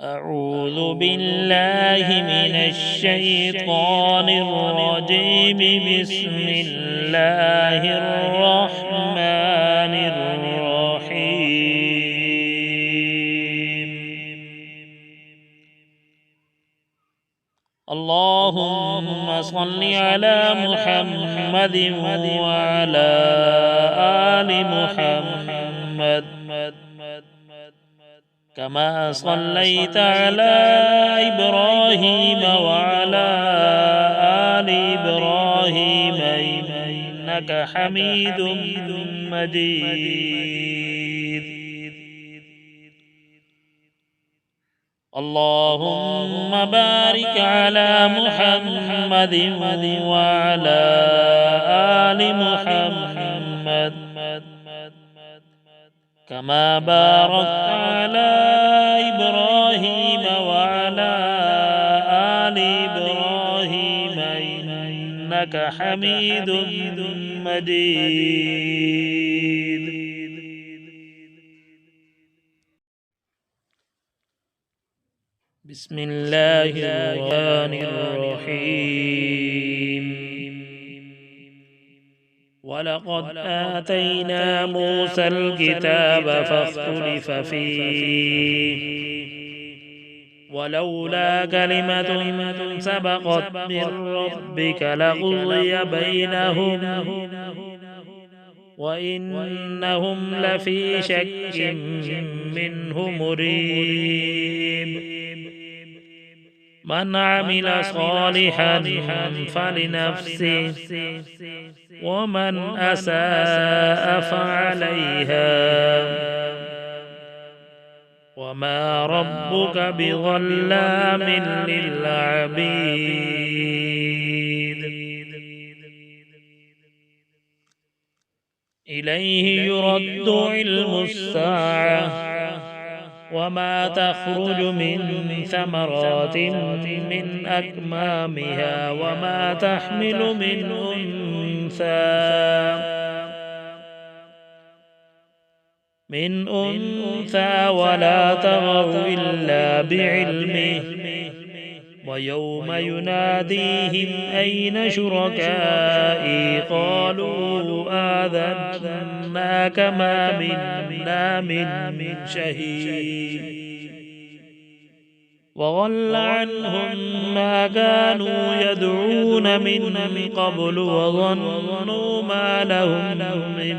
أعوذ بالله من الشيطان الرجيم. بسم الله الرحمن الرحيم. اللهم صل على محمد وعلى آل محمد كما صليت على إبراهيم وعلى آل إبراهيم إنك حميد مجيد. اللهم بارك على محمد وعلى آل محمد كما باركت على إبراهيم وعلى آل إبراهيم إنك حميد مجيد. بسم الله الرحمن الرحيم. ولقد آتينا موسى الكتاب فاختلف فيه ولولا كلمة سبقت من ربك لقضي بينهم وإنهم لفي شك منه مريب. من عمل صالحا فلنفسه ومن أساء فعليها وما ربك بظلام للعبيد. إليه يرد علم الساعة وما تخرج من ثمرات من أكمامها وما تحمل من أنثى ولا تضع إلا بعلمه ويوم يناديهم أين شركائي قالوا آذناك ما منا من شهيد وضل عنهم ما كانوا يدعون من قبل وظنوا ما لهم من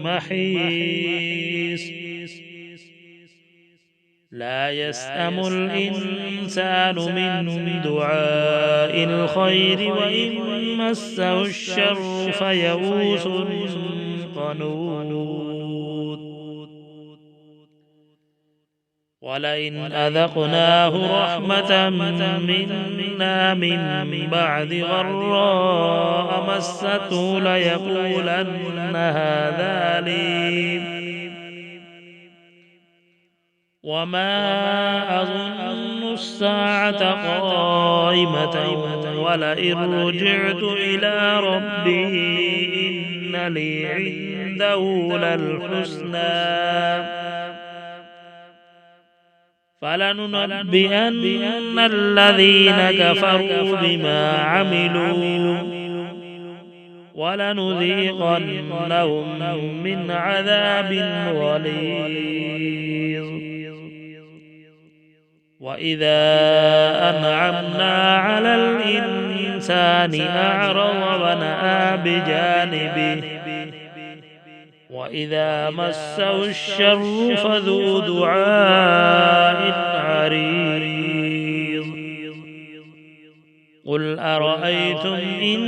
محيص. لا يسأم الإنسان من دعاء الخير وإن مسه الشر فيئوس قنوط. ولئن أذقناه رحمة منا من بعد ضراء مسته ليقولن هذا لي وما أظن الساعة قائمة ولئن رجعت إلى ربي إن لي عنده للحسنى فلننبئن الذين كفروا بما عملوا ولنذيقنهم من عذاب غليظ. وإذا أنعمنا على الإنسان أعرض ونأى بجانبه وإذا مسه الشر فذو دعاء عريض. قل أرأيتم إن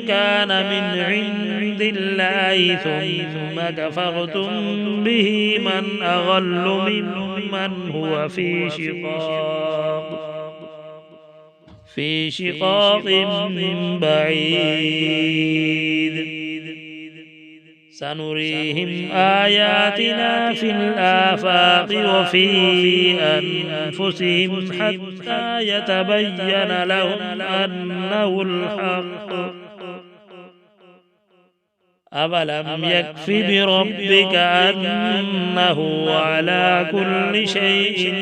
كان من عند الله ثم كفرتم به من أضل ممن هو في شقاق بعيد. سنريهم آياتنا في الآفاق وفي أنفسهم حتى يتبين لهم أنه الحق أولم يكف بربك أنه على كل شيء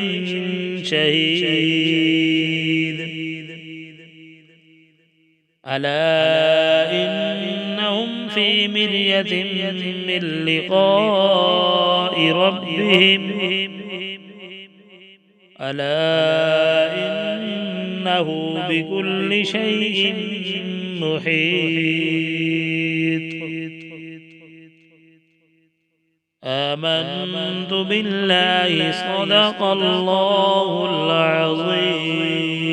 شهيد ألا إنهم في مرية من لقاء ربهم ألا إنه بكل شيء محيط آمنت بالله صدق الله العظيم.